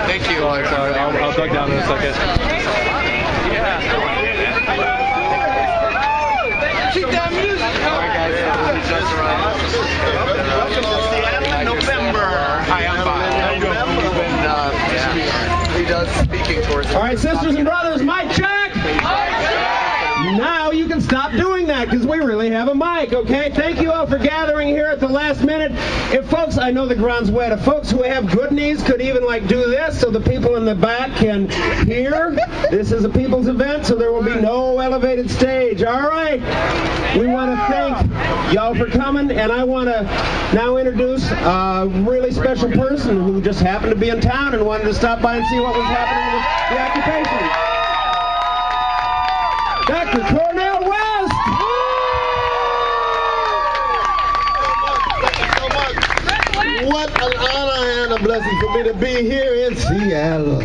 Thank you. Sorry. I'll duck down in a second. Keep that music going. Welcome to Seattle, November. Hi, I'm Bob. He does speaking towards. All right, sisters and brothers, mic check. Now you can stop doing that because we really have a mic, okay? Thank you all for gathering here at the last minute. If folks, I know the ground's wet, if folks who have good knees could even like do this so the people in the back can hear. This is a people's event, so there will be no elevated stage. All right. We want to thank y'all for coming, and I want to now introduce a really special person who just happened to be in town and wanted to stop by and see what was happening with the occupation. Dr. Cornel West! What an honor and a blessing for me to be here in Seattle.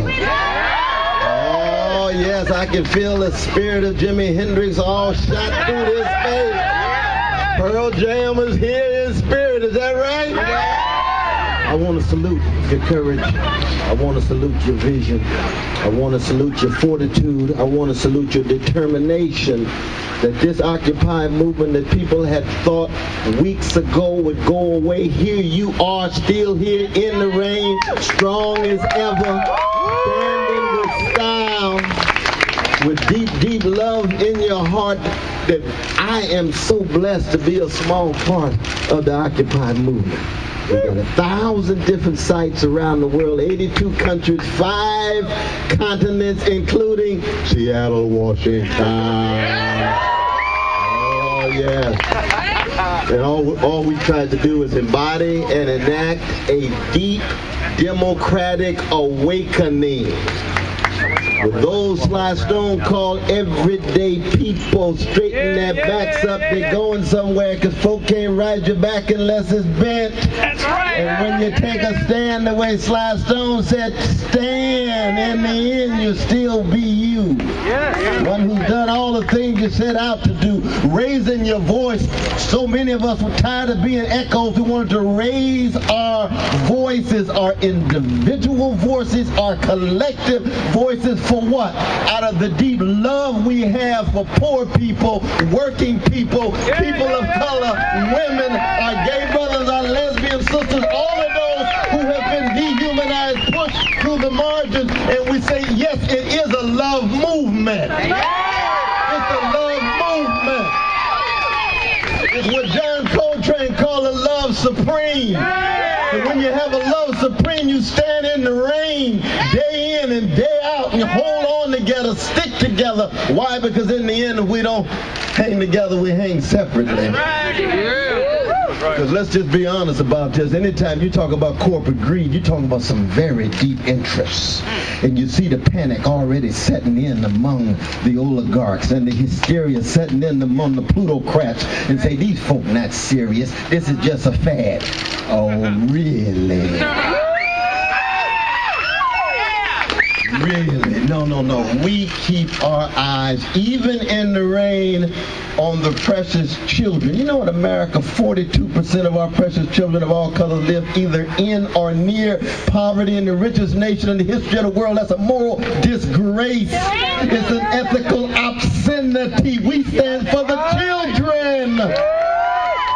Oh, yes, I can feel the spirit of Jimi Hendrix all shot through this space. Pearl Jam is here in spirit, is that right? I want to salute your courage. I want to salute your vision. I want to salute your fortitude. I want to salute your determination that this Occupy movement that people had thought weeks ago would go away, here you are still here in the rain, strong as ever, standing with style, with deep, deep love in your heart, that I am so blessed to be a small part of the Occupy movement. We've got 1,000 different sites around the world, 82 countries, 5 continents, including Seattle, Washington. Oh, yes. And all we tried to do is embody and enact a deep democratic awakening. With those Sly Stone called everyday people, straighten their backs up, they're going somewhere, because folk can't ride your back unless it's bent. That's right. And when you take a stand the way Sly Stone said, stand, in the end you'll still be you. Yes. One who's done all the things you set out to do, raising your voice. So many of us were tired of being echoes. We wanted to raise our voices, our individual voices, our collective voices. For what? Out of the deep love we have for poor people, working people, people of color, women, our gay brothers, our lesbian sisters, all of those who have been dehumanized, pushed through the margins, and we say, yes, it is a love movement. It's a love movement. It's what John Coltrane called a love supreme. And when you have a love supreme, you stand in the rain day in and day out and hold on together, stick together. Why? Because in the end, if we don't hang together, we hang separately. Because let's just be honest about this. Anytime you talk about corporate greed, you're talking about some very deep interests. And you see the panic already setting in among the oligarchs and the hysteria setting in among the plutocrats, and say, these folk not serious. This is just a fad. Oh, really? Really? No. We keep our eyes, even in the rain, on the precious children. You know what, America, 42% of our precious children of all colors live either in or near poverty, in the richest nation in the history of the world. That's a moral disgrace. It's an ethical obscenity. We stand for the children.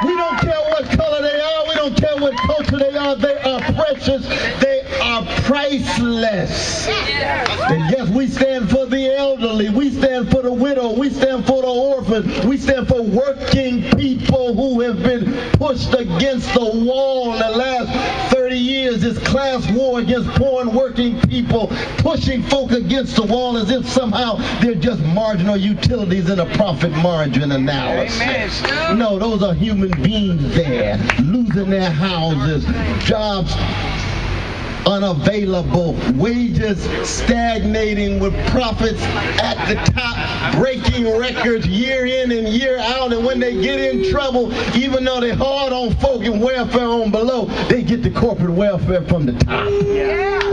We don't care what color they are. We don't care what culture they are. They are precious. They are priceless. And yes, we stand for the elderly. We stand for the widow. We stand for the orphan. We stand for working people who have been pushed against the wall in the last 30 years. This class war against poor and working people, pushing folk against the wall as if somehow they're just marginal utilities in a profit margin analysis. No, those are human beings there, losing their houses, jobs unavailable, wages stagnating, with profits at the top, breaking records year in and year out. And when they get in trouble, even though they're hard on folk and welfare on below, they get the corporate welfare from the top.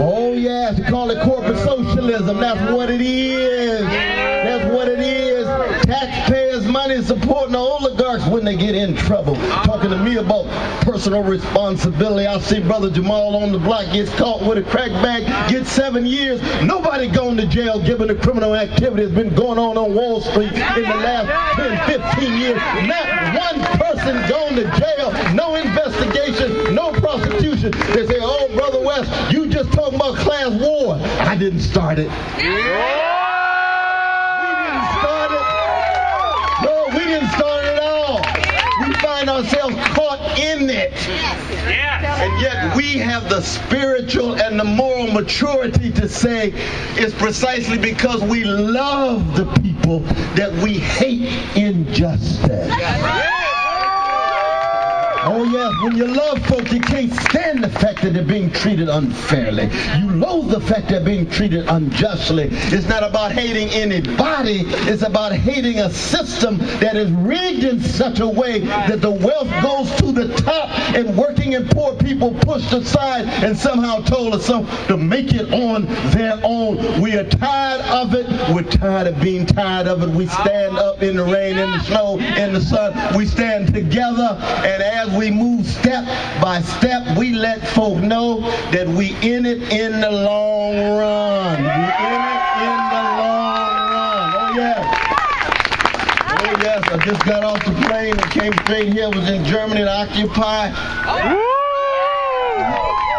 Oh yes, they call it corporate socialism. That's what it is. That's what it is. taxpayers' money supporting the oligarchs when they get in trouble. Talking to me about personal responsibility. I see Brother Jamal on the block gets caught with a crack bag, gets 7 years. Nobody going to jail given the criminal activity that's been going on Wall Street in the last 10, 15 years. Not one person going to jail. No investigation, no prosecution. They say, oh, Brother West, you just talking about class war. I didn't start it. We didn't start it at all. We find ourselves caught in it. And yet we have the spiritual and the moral maturity to say it's precisely because we love the people that we hate injustice. Oh yes, when you love folks, you can't stand the fact that they're being treated unfairly. You loathe the fact they're being treated unjustly. It's not about hating anybody. It's about hating a system that is rigged in such a way that the wealth goes to the top and working and poor people pushed aside and somehow told us to make it on their own. We are tired of it. We're tired of being tired of it. We stand up in the rain, in the snow, in the sun. We stand together, and as we move step by step, we let folk know that we in it in the long run. We in it in the long run. Oh yes. Oh yes, I just got off the plane and came straight here. I was in Germany to occupy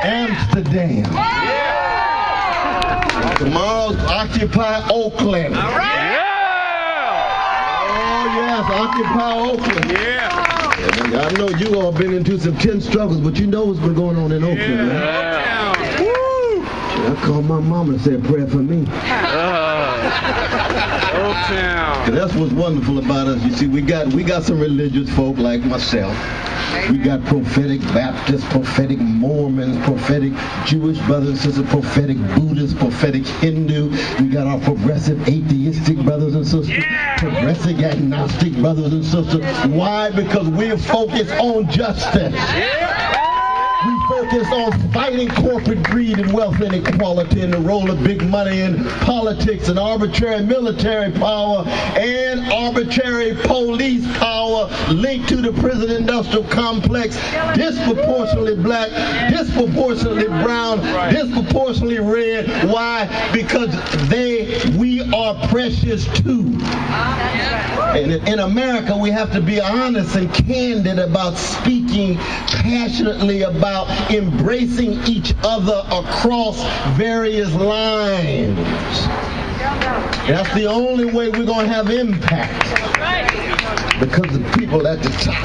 Amsterdam. Tomorrow's occupy Oakland. Oh yes, occupy Oakland. I know you all been into some tense struggles, but you know what's been going on in Oakland, right? I called my mama and said a prayer for me. Oaktown. That's what's wonderful about us. You see, we got some religious folk like myself. We got prophetic Baptists, prophetic Mormons, prophetic Jewish brothers and sisters, prophetic Buddhists, prophetic Hindu. We got our progressive atheistic brothers and sisters, progressive agnostic brothers and sisters. Why? Because we're focused on justice. We focus on fighting corporate greed and wealth inequality and the role of big money in politics and arbitrary military power and arbitrary police power linked to the prison industrial complex, disproportionately black, disproportionately brown, disproportionately red. Why? Because we are precious too. And in America, we have to be honest and candid about speaking passionately about embracing each other across various lines. That's the only way we're going to have impact. Because the people at the top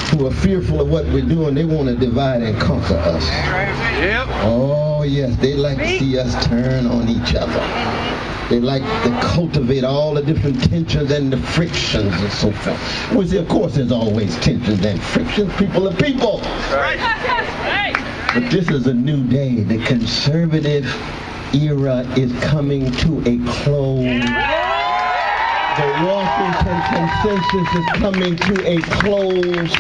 who are fearful of what we're doing, they want to divide and conquer us. Oh yes, they like to see us turn on each other. They like to cultivate all the different tensions and the frictions and so forth. Well, see, of course, there's always tensions and frictions. People are people. But this is a new day. The conservative era is coming to a close. The Washington consensus is coming to a close.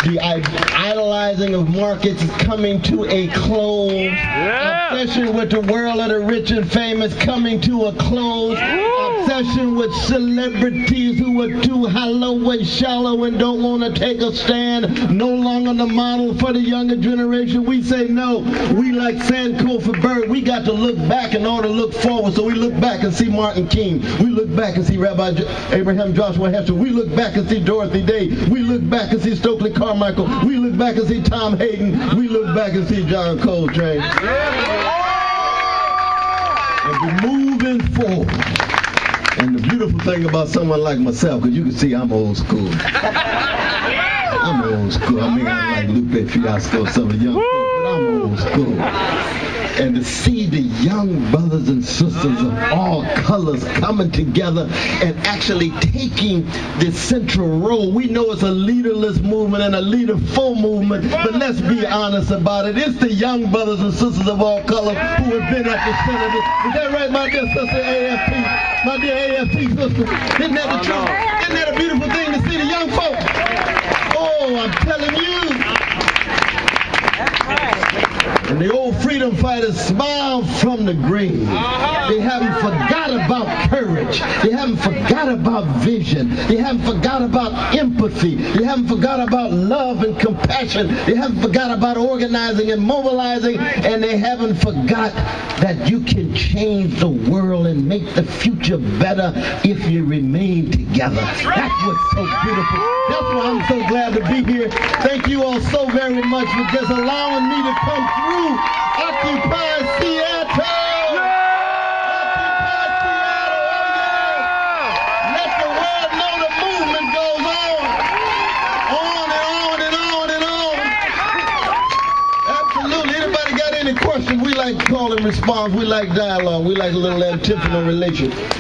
The idolizing of markets is coming to a close. Obsession with the world of the rich and famous coming to a close. Obsession with celebrities who are too hollow and shallow and don't want to take a stand. No longer the model for the younger generation. We say no. We like Sankofa Bird. We got to look back in order to look forward. So we look back and see Martin King. We look back and see Rabbi Abraham Joshua Heschel. We look back and see Dorothy Day. We look back and see Stokely Carmichael. We look back and see Tom Hayden. We look back and see John Coltrane. And we're moving forward. And the beautiful thing about someone like myself, because you can see I'm old school. I'm old school. I mean, I like Lupe Fiasco, some of the young folks, but I'm old school. And to see the young brothers and sisters of all colors coming together and actually taking this central role. We know it's a leaderless movement and a leaderful movement, but let's be honest about it. It's the young brothers and sisters of all colors who have been at the center of it. Is that right, my dear sister AFP? My dear AFP sister? Isn't that the truth? Isn't that a beautiful thing to see the young folks? Oh, I'm telling you. And the old free freedom fighters smile from the grave. They haven't forgot about courage. They haven't forgot about vision. They haven't forgot about empathy. They haven't forgot about love and compassion. They haven't forgot about organizing and mobilizing. And they haven't forgot that you can change the world and make the future better if you remain together. That's what's so beautiful. That's why I'm so glad to be here. Thank you all so very much for just allowing me to come through Occupy Seattle. Occupy Seattle. Oh yeah. Let the world know the movement goes on. On and on and on and on. Absolutely. Anybody got any questions? We like call and response. We like dialogue. We like a little antiphonal relation.